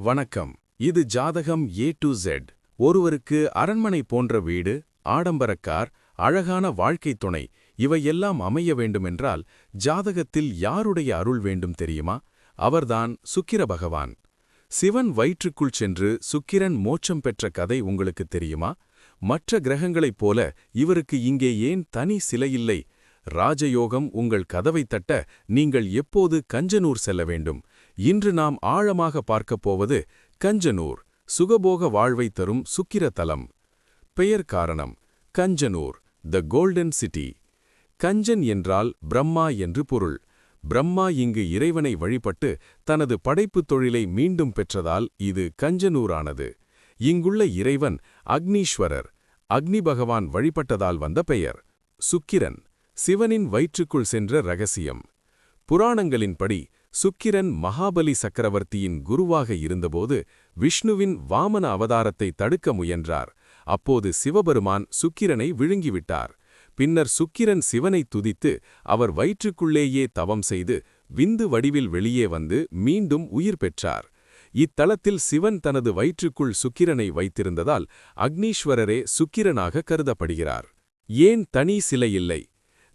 வணக்கம். இது ஜாதகம் A to Z. ஒருவருக்கு அரண்மனை போன்ற வீடு, ஆடம்பரக் கார், அழகான வாழ்க்கைத் துணை இவையெல்லாம் அமைய வேண்டுமென்றால் ஜாதகத்தில் யாருடைய அருள் வேண்டும் தெரியுமா? அவர்தான் சுக்கிர பகவான். சிவன் வயிற்றுக்குள் சென்று சுக்கிரன் மோட்சம் பெற்ற கதை உங்களுக்குத் தெரியுமா? மற்ற கிரகங்களைப் போல இவருக்கு இங்கே ஏன் தனி சிலையில்லை? ராஜயோகம் உங்கள் கதவைத் தட்ட நீங்கள் எப்போது கஞ்சனூர் செல்ல வேண்டும்? இன்று நாம் ஆழமாக பார்க்கப் போவது கஞ்சனூர், சுகபோக வாழ்வை தரும் சுக்கிர தலம். பெயர் காரணம்: கஞ்சனூர், த கோல்டன் சிட்டி. கஞ்சன் என்றால் பிரம்மா என்று பொருள். பிரம்மா இங்கு இறைவனை வழிபட்டு தனது படைப்புத் தொழிலை மீண்டும் பெற்றதால் இது கஞ்சனூரானது. இங்குள்ள இறைவன் அக்னீஸ்வரர், அக்னி பகவான் வழிபட்டதால் வந்த பெயர். சுக்கிரன், சிவனின் வயிற்றுக்குள் சென்ற ரகசியம். புராணங்களின்படி சுக்கிரன் மகாபலி சக்கரவர்த்தியின் குருவாக இருந்தபோது விஷ்ணுவின் வாமன அவதாரத்தை தடுக்க முயன்றார். அப்போது சிவபெருமான் சுக்கிரனை விழுங்கிவிட்டார். பின்னர் சுக்கிரன் சிவனை துதித்து அவர் வயிற்றுக்குள்ளேயே தவம் செய்து விந்து வடிவில் வெளியே வந்து மீண்டும் உயிர் பெற்றார். இத்தலத்தில் சிவன் தனது வயிற்றுக்குள் சுக்கிரனை வைத்திருந்ததால் அக்னீஸ்வரரே சுக்கிரனாக கருதப்படுகிறார். ஏன் தனி சிலை இல்லை?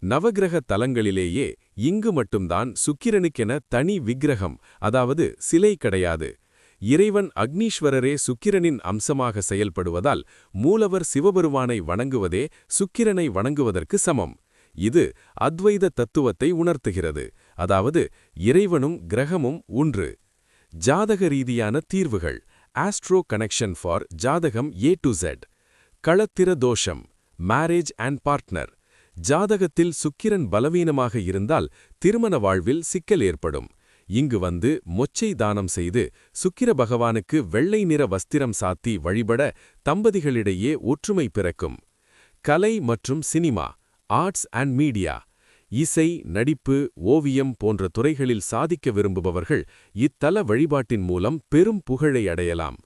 நவகிரக தலங்களிலேயே இங்கு மட்டும்தான் சுக்கிரனுக்கென தனி விக்கிரகம், அதாவது சிலை கிடையாது. இறைவன் அக்னீஸ்வரரே சுக்கிரனின் அம்சமாக செயல்படுவதால் மூலவர் சிவபெருமானை வணங்குவதே சுக்கிரனை வணங்குவதற்கு சமம். இது அத்வைத தத்துவத்தை உணர்த்துகிறது. அதாவது இறைவனும் கிரகமும் ஒன்று. ஜாதக ரீதியான தீர்வுகள். ஆஸ்ட்ரோ கனெக்ஷன் ஃபார் ஜாதகம் A to Z. களத்திர தோஷம், மேரேஜ் அண்ட் பார்ட்னர். ஜாதகத்தில் சுக்கிரன் பலவீனமாக இருந்தால் திருமண வாழ்வில் சிக்கல் ஏற்படும். இங்கு வந்து மொச்சை தானம் செய்து சுக்கிர பகவானுக்கு வெள்ளை நிற வஸ்திரம் சாத்தி வழிபட தம்பதிகளிடையே ஒற்றுமை பிறக்கும். கலை மற்றும் சினிமா, ஆர்ட்ஸ் அண்ட் மீடியா. இசை, நடிப்பு, ஓவியம் போன்ற துறைகளில் சாதிக்க விரும்புபவர்கள் இத்தல வழிபாட்டின் மூலம் பெரும் புகழை அடையலாம்.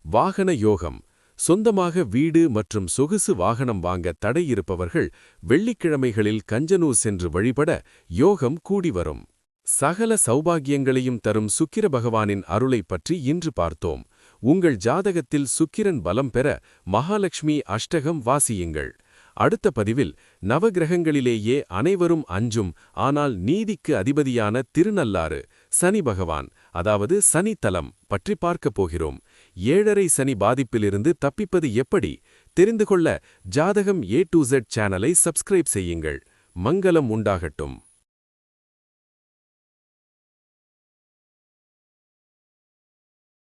வாகன யோகம். சொந்தமாக வீடு மற்றும் சொகுசு வாகனம் வாங்க தடை இருப்பவர்கள் வெள்ளிக்கிழமைகளில் கஞ்சனூர் சென்று வழிபட யோகம் கூடி வரும். சகல சௌபாகியங்களையும் தரும் சுக்கிர பகவானின் அருளைப் பற்றி இன்று பார்த்தோம். உங்கள் ஜாதகத்தில் சுக்கிரன் பலம் பெற மகாலட்சுமி அஷ்டகம் வாசியுங்கள். அடுத்த பதிவில் நவகிரகங்களிலேயே அனைவரும் அஞ்சும் ஆனால் நீதிக்கு அதிபதியான திருநள்ளாறு சனி பகவான், அதாவது சனி தலம் பற்றி பார்க்கப் போகிறோம். 7.5 சனி பாதிப்பிலிருந்து தப்பிப்பது எப்படி தெரிந்து கொள்ள ஜாதகம் A to Z சேனலை சப்ஸ்கிரைப் செய்யுங்கள். மங்களம் உண்டாகட்டும்.